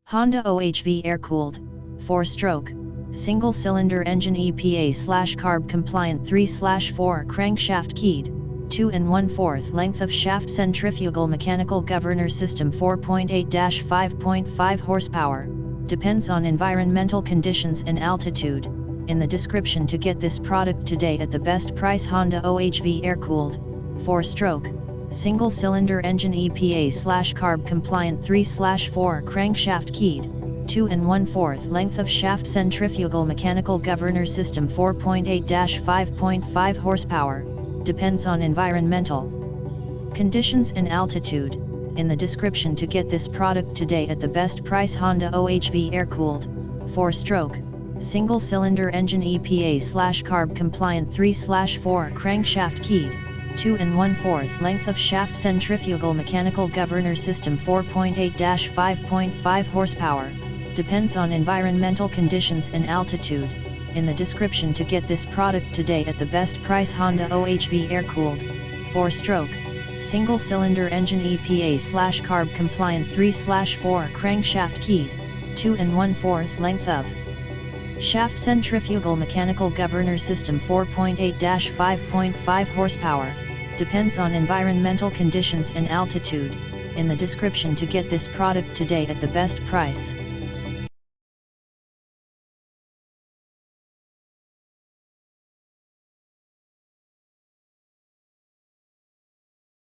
Honda OHV air-cooled, 4-stroke, single-cylinder engine EPA/CARB compliant 3/4 crankshaft keyed, 2 1/4 length of shaft centrifugal mechanical governor system 4.8-5.5 horsepower, depends on environmental conditions and altitude. In the description to get this product today at the best price. Honda OHV air-cooled, 4-stroke, single-cylinder engine EPA/CARB compliant 3/4 crankshaft keyed, 2 1/4 length of shaft centrifugal mechanical governor system 4.8-5.5 horsepower, depends on environmental conditions and altitude. In the description to get this product today at the best price. Honda OHV air-cooled, 4-stroke, single-cylinder engine EPA/CARB compliant 3/4 crankshaft keyed, 2 1/4 length of shaft centrifugal mechanical governor system 4.8-5.5 horsepower, depends on environmental conditions and altitude. In the description to get this product today at the best price. Honda OHV air-cooled, 4-stroke, single-cylinder engine EPA/CARB compliant 3/4 crankshaft keyed, 2 1/4 length of shaft centrifugal mechanical governor system 4.8-5.5 horsepower, depends on environmental conditions and altitude. In the description to get this product today at the best price.